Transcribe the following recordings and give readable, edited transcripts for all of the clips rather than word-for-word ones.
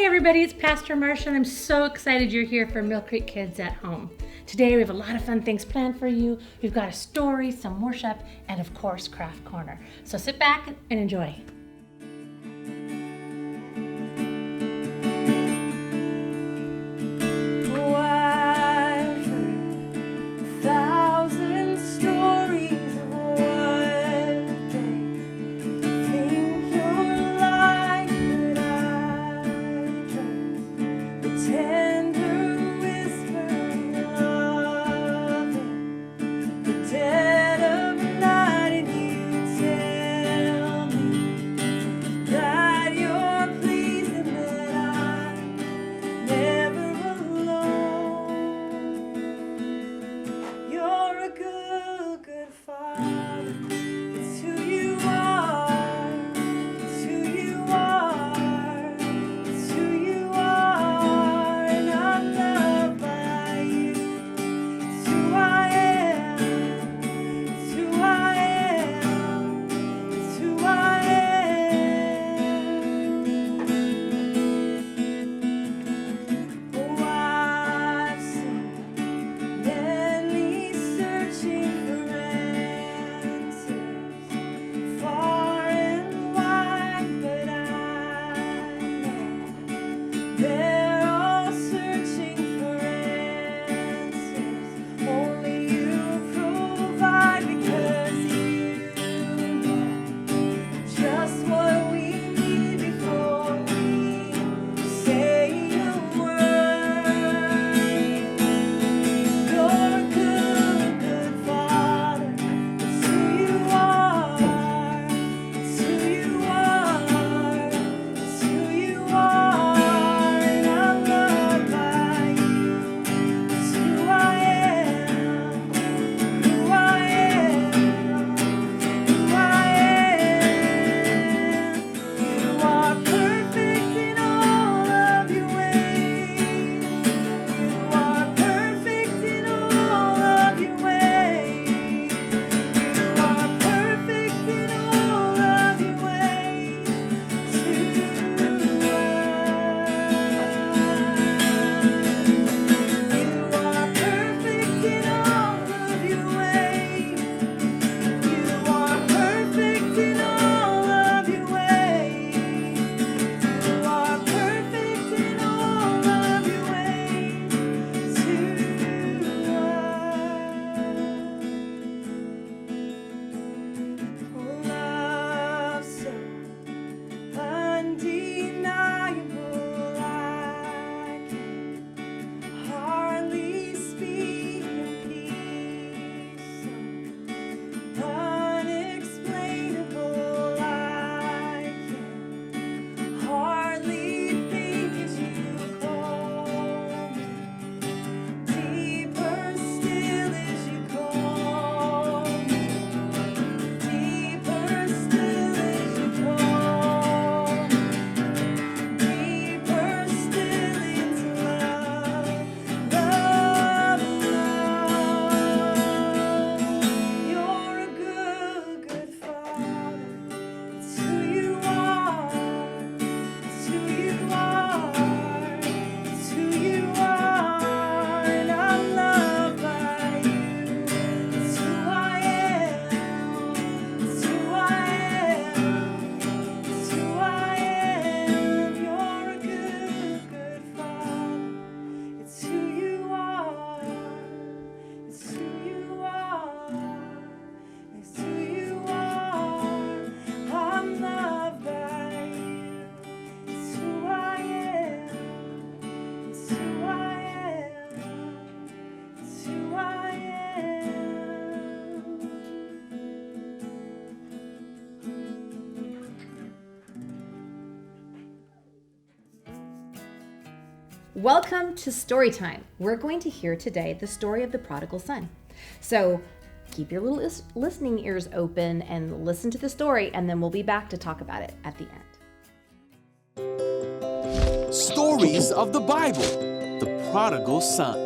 everybody, it's Pastor Marsha, and I'm so excited you're here for Mill Creek Kids at Home. Today we have a lot of fun things planned for you. We've got a story, some worship, and of course, Craft Corner. So sit back and enjoy. Welcome to Storytime. We're going to hear today the story of the prodigal son. So keep your little listening ears open and listen to the story, and then we'll be back to talk about it at the end. Stories of the Bible, the prodigal son.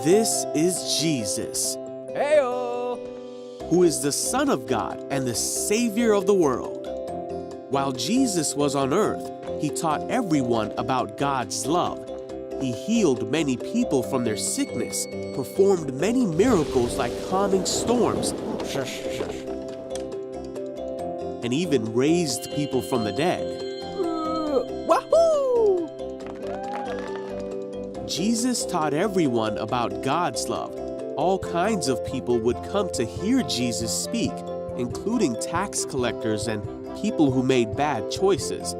This is Jesus, Hey-o! who is the Son of God and the Savior of the world. While Jesus was on earth, he taught everyone about God's love. He healed many people from their sickness, performed many miracles like calming storms, and even raised people from the dead. Wahoo! Jesus taught everyone about God's love. All kinds of people would come to hear Jesus speak, including tax collectors and people who made bad choices.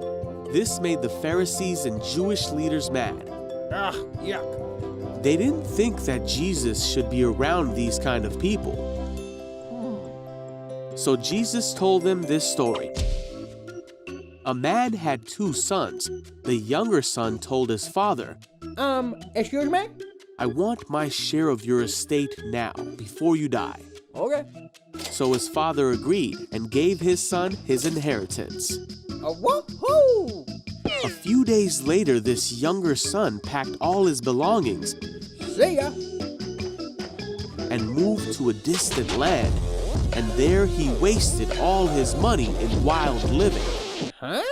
This made the Pharisees and Jewish leaders mad. Yuck. They didn't think that Jesus should be around these kind of people. So Jesus told them this story. A man had 2 sons. The younger son told his father, Excuse me? I want my share of your estate now, before you die. Okay. So his father agreed and gave his son his inheritance. Woohoo! A few days later, this younger son packed all his belongings See ya. and moved to a distant land. And there he wasted all his money in wild living. Huh?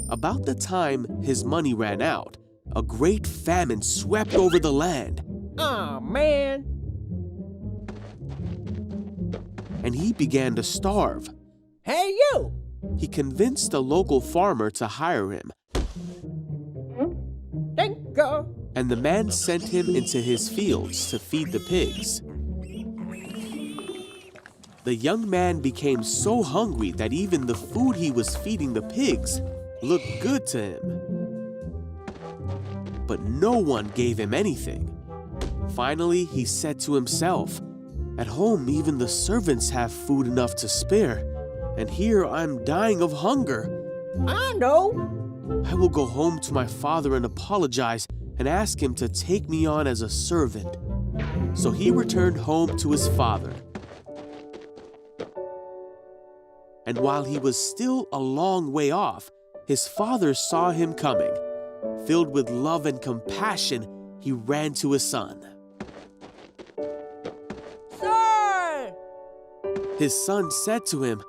About the time his money ran out, a great famine swept over the land, Oh, man. and he began to starve. Hey, you. He convinced a local farmer to hire him, Thank you. and the man sent him into his fields to feed the pigs. The young man became so hungry that even the food he was feeding the pigs looked good to him. But no one gave him anything. Finally, he said to himself, "At home, even the servants have food enough to spare, and here I'm dying of hunger. I know. I will go home to my father and apologize and ask him to take me on as a servant." So he returned home to his father. And while he was still a long way off, his father saw him coming. Filled with love and compassion, he ran to his son. Sir! His son said to him,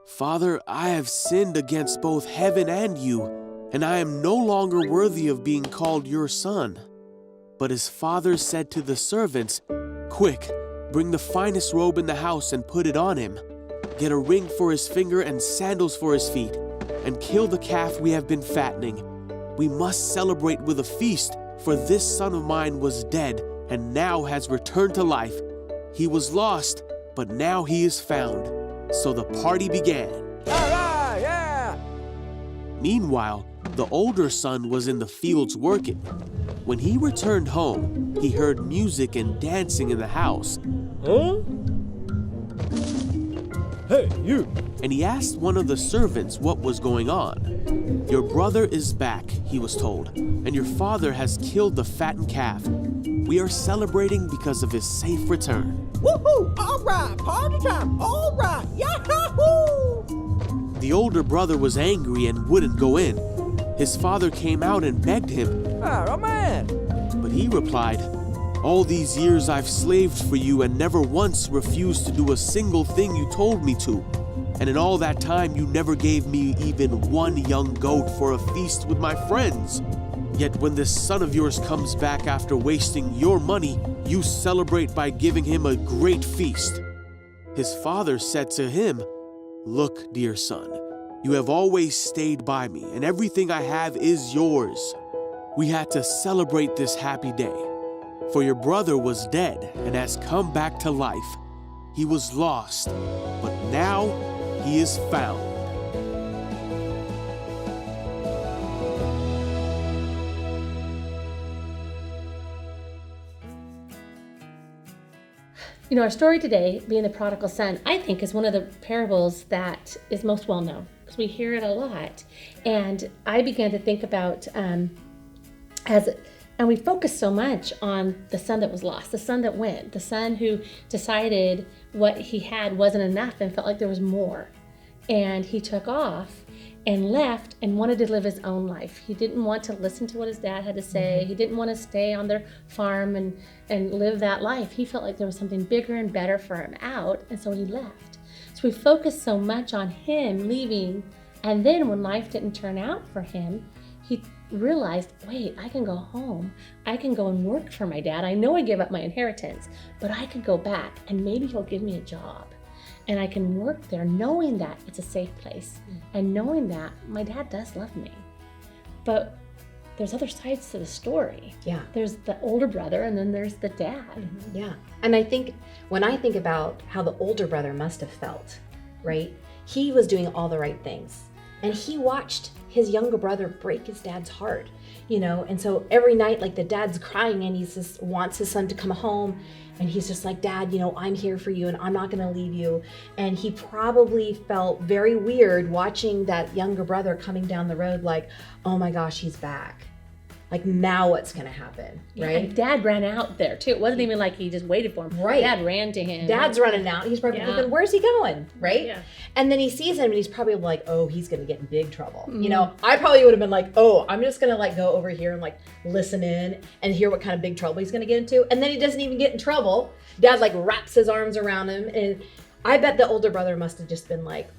"Father, I have sinned against both heaven and you, and I am no longer worthy of being called your son." But his father said to the servants, "Quick, bring the finest robe in the house and put it on him. Get a ring for his finger and sandals for his feet, and kill the calf we have been fattening. We must celebrate with a feast, for this son of mine was dead and now has returned to life. He was lost, but now he is found." So the party began. All right, yeah. Meanwhile, the older son was in the fields working. When he returned home, he heard music and dancing in the house, Huh? Hey, you. and he asked one of the servants what was going on. "Your brother is back," he was told, "and your father has killed the fattened calf. We are celebrating because of his safe return." Woohoo! All right, party time. All right, yahoo! The older brother was angry and wouldn't go in. His father came out and begged him, Oh, man. but he replied, "All these years I've slaved for you and never once refused to do a single thing you told me to. And in all that time you never gave me even one young goat for a feast with my friends. Yet when this son of yours comes back after wasting your money, you celebrate by giving him a great feast." His father said to him, "Look, dear son, you have always stayed by me, and everything I have is yours. We had to celebrate this happy day. For your brother was dead and has come back to life. He was lost, but now he is found." You know, our story today, being the prodigal son, I think is one of the parables that is most well known because we hear it a lot. And I began to think about and we focus so much on the son that was lost, the son that went, the son who decided what he had wasn't enough and felt like there was more. And he took off and left and wanted to live his own life. He didn't want to listen to what his dad had to say. He didn't want to stay on their farm and live that life. He felt like there was something bigger and better for him out, and so he left. So we focused so much on him leaving, and then when life didn't turn out for him, he realized, wait, I can go home. I can go and work for my dad. I know I gave up my inheritance, but I could go back and maybe he'll give me a job. And I can work there knowing that it's a safe place and knowing that my dad does love me. But there's other sides to the story. Yeah. There's the older brother and then there's the dad. Yeah. And I think when I think about how the older brother must have felt, right? He was doing all the right things. And he watched his younger brother break his dad's heart, and so every night, like, the dad's crying and he just wants his son to come home, and he's just like, Dad, I'm here for you and I'm not gonna leave you. And he probably felt very weird watching that younger brother coming down the road like, oh my gosh, he's back. Like, now what's gonna happen, right? And Dad ran out there too. It wasn't even like he just waited for him. Right. Dad ran to him. Dad's running out. He's probably thinking, where's he going, right? Yeah. And then he sees him and he's probably like, oh, he's gonna get in big trouble. I probably would have been like, oh, I'm just gonna go over here and listen in and hear what kind of big trouble he's gonna get into. And then he doesn't even get in trouble. Dad wraps his arms around him, and I bet the older brother must have just been like,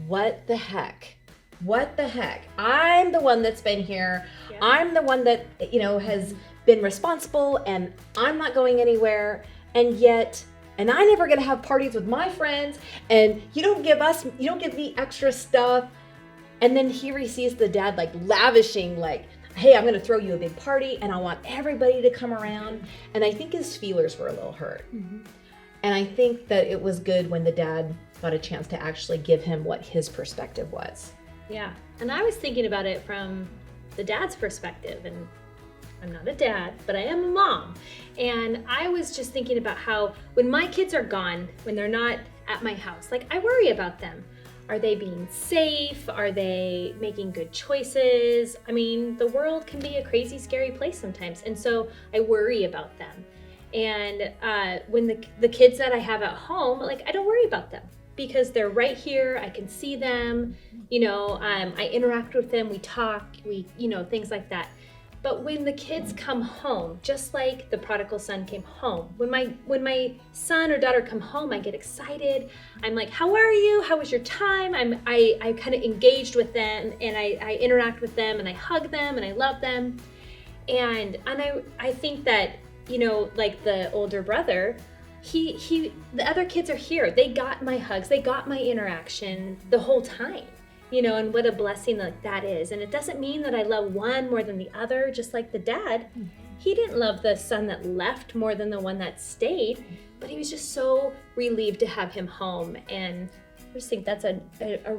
what the heck? What the heck? I'm the one that's been here. Yeah. I'm the one that, has been responsible, and I'm not going anywhere. And I never get to have parties with my friends, and you don't give me extra stuff. And then here he sees the dad lavishing, hey, I'm going to throw you a big party and I want everybody to come around. And I think his feelers were a little hurt. Mm-hmm. And I think that it was good when the dad got a chance to actually give him what his perspective was. Yeah, and I was thinking about it from the dad's perspective, and I'm not a dad, but I am a mom. And I was just thinking about how when my kids are gone, when they're not at my house, I worry about them. Are they being safe? Are they making good choices? I mean, the world can be a crazy, scary place sometimes. And so I worry about them. And when the kids that I have at home, I don't worry about them, because they're right here. I can see them, I interact with them, we talk, things like that. But when the kids come home, just like the prodigal son came home, when my son or daughter come home, I get excited. I'm like, how are you? How was your time? I kind of engaged with them, and I interact with them, and I hug them, and I love them. And I think that, the older brother, the other kids are here. They got my hugs, they got my interaction the whole time, and what a blessing that is. And it doesn't mean that I love one more than the other, just like the dad. He didn't love the son that left more than the one that stayed, but he was just so relieved to have him home. And I just think that's a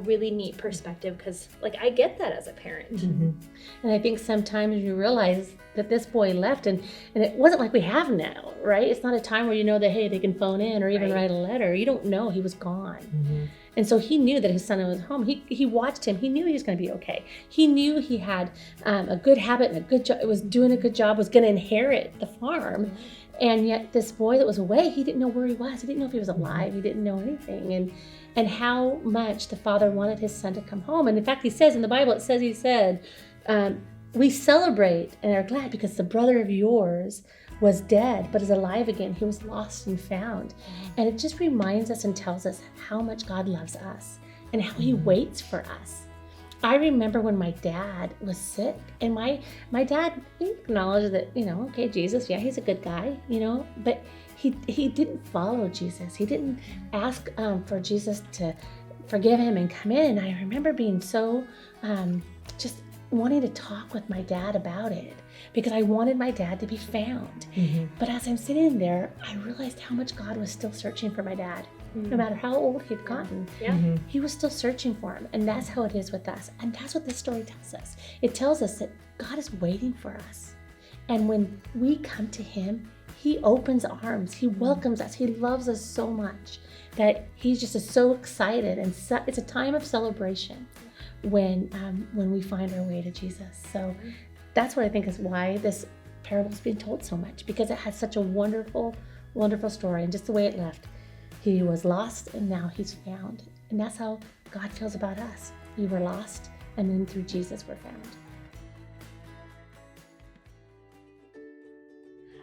really neat perspective, because I get that as a parent. Mm-hmm. And I think sometimes you realize that this boy left, and it wasn't like we have now, right? It's not a time where that, hey, they can phone in or even write a letter. You don't know. He was gone. Mm-hmm. And so he knew that his son was home. He watched him. He knew he was going to be okay. He knew he had a good habit and a good job, was doing a good job, was going to inherit the farm. Mm-hmm. And yet this boy that was away, he didn't know where he was. He didn't know if he was alive. He didn't know anything. And how much the father wanted his son to come home. And in fact, he says in the Bible, he said, we celebrate and are glad because the brother of yours was dead, but is alive again. He was lost and found. And it just reminds us and tells us how much God loves us and how he waits for us. I remember when my dad was sick, and my dad acknowledged that, okay, Jesus, yeah, he's a good guy, but he didn't follow Jesus. He didn't ask for Jesus to forgive him and come in. And I remember being so just wanting to talk with my dad about it, because I wanted my dad to be found. Mm-hmm. But as I'm sitting there, I realized how much God was still searching for my dad. Mm-hmm. No matter how old he'd gotten, he was still searching for him. And that's how it is with us. And that's what this story tells us. It tells us that God is waiting for us. And when we come to him, he opens arms. He welcomes us. He loves us so much that he's just so excited. And it's a time of celebration when we find our way to Jesus. So that's what I think is why this parable is being told so much, because it has such a wonderful, wonderful story. And just the way it left, he was lost and now he's found. And that's how God feels about us. We were lost and then through Jesus we're found.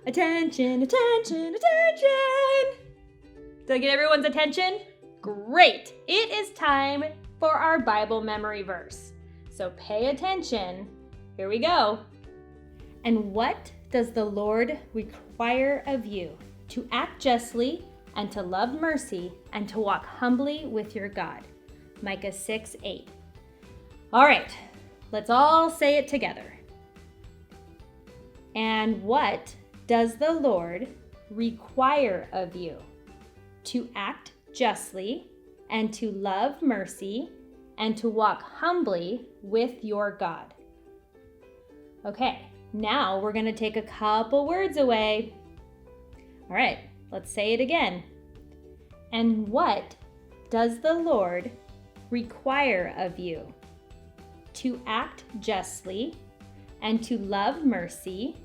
Attention, attention, attention! Did I get everyone's attention? Great! It is time for our Bible memory verse. So pay attention. Here we go. And what does the Lord require of you? To act justly and to love mercy and to walk humbly with your God. Micah 6:8. All right, let's all say it together. And what does the Lord require of you? To act justly and to love mercy and to walk humbly with your God. Okay, now we're going to take a couple words away. All right, let's say it again. And what does the Lord require of you? To act justly and to love mercy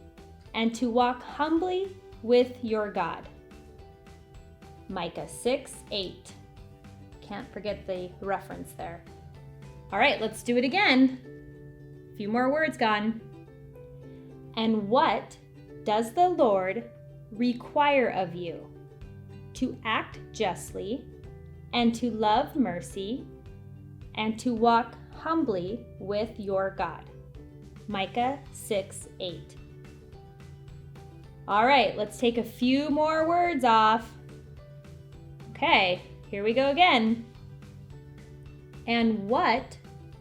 and to walk humbly with your God. Micah 6:8. Can't forget the reference there. All right, let's do it again. A few more words gone. And what does the Lord require of you? To act justly and to love mercy and to walk humbly with your God. Micah 6:8. All right, let's take a few more words off. Okay, here we go again. And what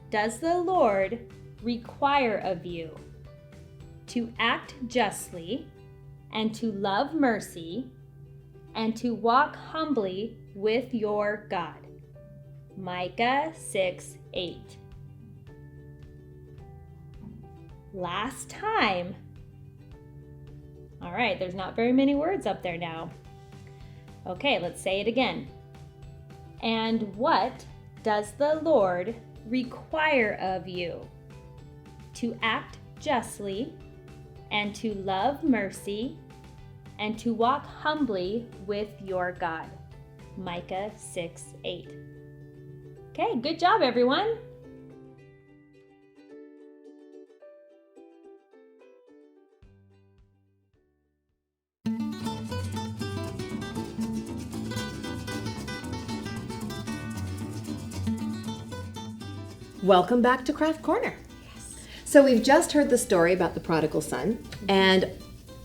does the Lord require of you? To act justly and to love mercy and to walk humbly with your God. Micah 6:8. Last time. All right, there's not very many words up there now. Okay, let's say it again. And what does the Lord require of you? To act justly and to love mercy and to walk humbly with your God. Micah 6:8. Okay, good job, everyone. Welcome back to Craft Corner. Yes. So we've just heard the story about the prodigal son, and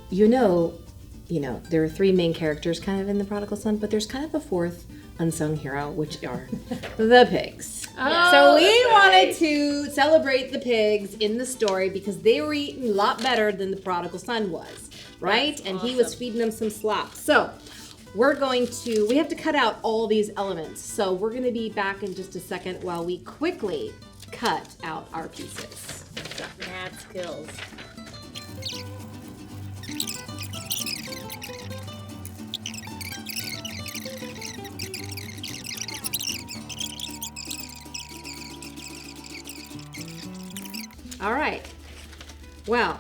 you know, there are three main characters kind of in the prodigal son, but there's kind of a fourth unsung hero, which are the pigs. Oh, so we wanted to celebrate the pigs in the story because they were eating a lot better than the prodigal son was, right? That's and awesome. he was feeding them some slop. So we have to cut out all these elements. So we're going to be back in just a second while we quickly cut out our pieces. Mad skills. All right. Well,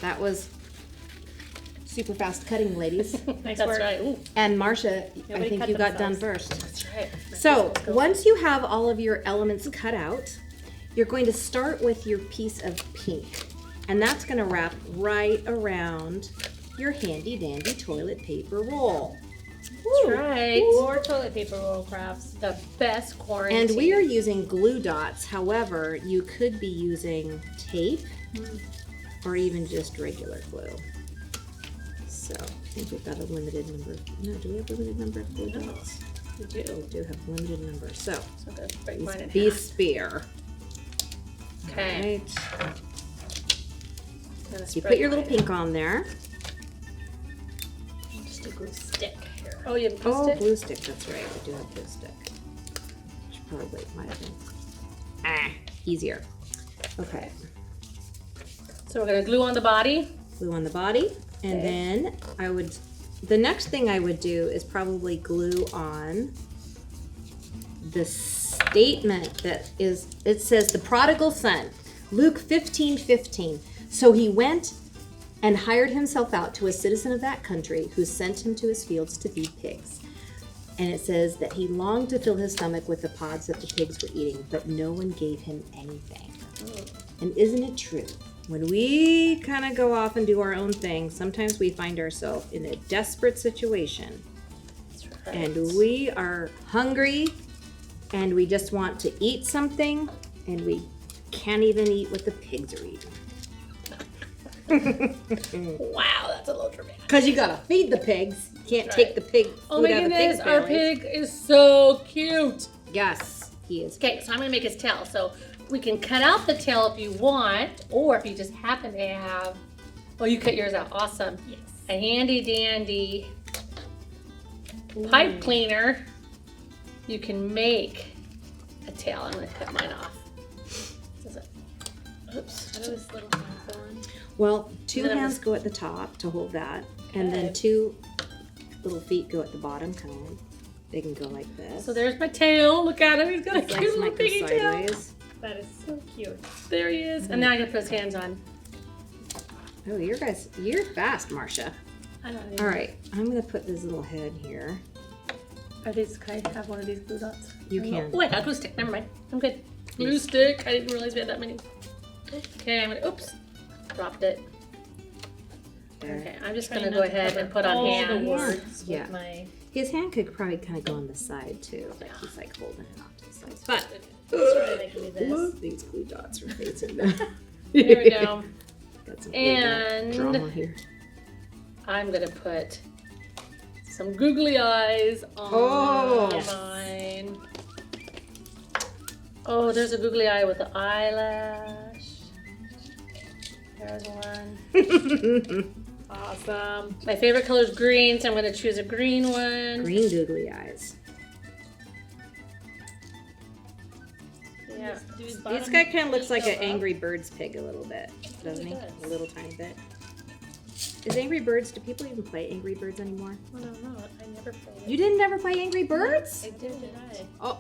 that was super fast cutting, ladies. Nice work. Right. Ooh. And Marcia, I Nobody think cut you got done themselves. first. That's right. So once you have all of your elements cut out, you're going to start with your piece of pink. And that's going to wrap right around your handy dandy toilet paper roll. That's right. More toilet paper roll crafts. The best quarantine. And we are using glue dots. However, you could be using tape or even just regular glue. So I think we've got a limited number. No, do we have a limited number of glue dots? We do. We do have a limited number. So good. Break mine in be half. spare. Okay. Right. So you put your little pink on there. Just a glue stick here. Oh, you have a glue stick? Glue stick, that's right. We do have glue stick. Which probably might have been easier. Okay. So we're gonna glue on the body. Glue on the body. And then the next thing I would do is probably glue on the statement it says the prodigal son, Luke 15:15. So he went and hired himself out to a citizen of that country who sent him to his fields to feed pigs. And it says that he longed to fill his stomach with the pods that the pigs were eating, but no one gave him anything. And isn't it true? When we kind of go off and do our own thing, sometimes we find ourselves in a desperate situation. That's right. And we are hungry and we just want to eat something and we can't even eat what the pigs are eating. Wow, that's a little dramatic. Because you gotta feed the pigs. You can't take the pig food Oh my out of the goodness, pig's our bellies. pig is so cute. Yes, he is. Okay, so I'm gonna make his tail. So we can cut out the tail if you want, or if you just happen to have, well, you cut yours out. Awesome. Yes. A handy dandy pipe cleaner. You can make a tail. I'm gonna cut mine off. Does it- Oops. How do his little hands go on? Well, two Then I'm hands just- go at the top to hold that, and then Okay. two little feet go at the bottom, kind of like, they can go like this. So there's my tail. Look at him. He's got a His legs cute little might go piggy tail. sideways. That is so cute. There he is. And now I gotta put his hands on. Oh, you're fast, Marcia. I don't know. All right, I'm gonna put this little head here. Are these, can I have one of these glue dots? You I don't can. know. Oh, I have glue stick. Never mind. I'm good. Glue stick. I didn't realize we had that many. Okay, I'm gonna, oops. Dropped it. There. Okay, I'm just Trying gonna not go to ahead cover and put on all the hands. words Yeah. with my. His hand could probably kind of go on the side too, like he's like holding it off to the side. But Sort I can do this. these glue dots are facing them. There we go. Got some And- glue dot drama here. I'm gonna put some googly eyes on Oh. mine. Oh, there's a googly eye with the eyelash. There's one. Awesome. My favorite color is green, so I'm gonna choose a green one. Green googly eyes. Yeah. Do his This bottom guy kind of looks feet like go an up? Angry Birds pig a little bit, doesn't he? does. A little tiny bit. Is Angry Birds, do people even play Angry Birds anymore? I don't know. I never played it. You didn't ever play Angry Birds? I did I? Oh.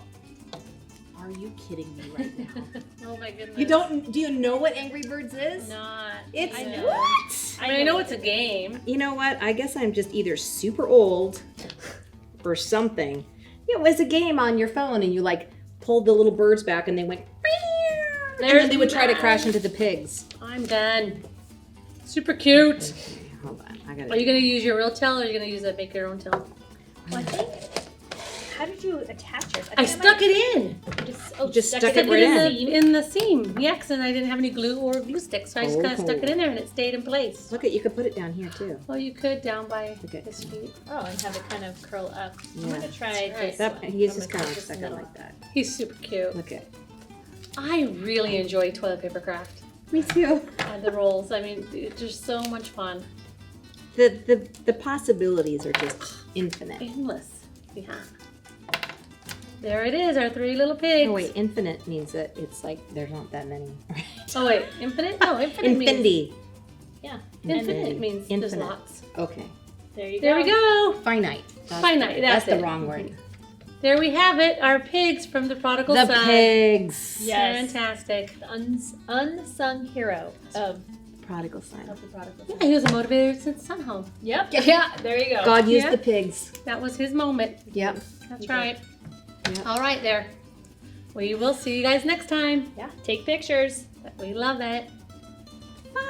Are you kidding me right now? Oh my goodness. You don't, do you know what Angry Birds is? Not. It's I know. what? I mean, I know it's a game. You know what? I guess I'm just either super old or something. You know, it was a game on your phone and you like pulled the little birds back and they went and then they would try to crash into the pigs. I'm done. Super cute. Okay, hold on. I gotta. Are you gonna use your real tail or are you gonna use that make your own tail? Well, I think. How did you attach it? I stuck it in. Just stuck Stuck it it right in the seam. Yeah, because I didn't have any glue or glue sticks, so I just kind of stuck it in there and it stayed in place. Look at, you could put it down here too. Well, you could down by Okay. his feet. Oh, and have it kind of curl up. I'm Yeah. gonna try That's right. this That, one. he's I'm just gonna kind of cut stuck this out middle. like that. He's super cute. Look at. I really enjoy toilet paper craft. Me too. And the rolls. I mean, it's just so much fun. The possibilities are just infinite. Endless. Yeah. There it is, our three little pigs. Oh wait, infinite means that it's like there's not that many. Oh wait, infinite? No, infinite means Infinity. Yeah. infinite means there's Infinite. lots. Okay. There you go. There we go. Finite. That's Finite, that's the it. wrong word. There we have it, our pigs from the prodigal The son. pigs. Yes. Fantastic. The unsung hero of Prodigal son. the prodigal Yeah, son. he was a motivator since son home. Yep. Yeah. There you go. God used Yeah. the pigs. That was his moment. Yep. That's Okay. right. Yep. All right, there. We will see you guys next time. Yeah. Take pictures. We love it. Bye.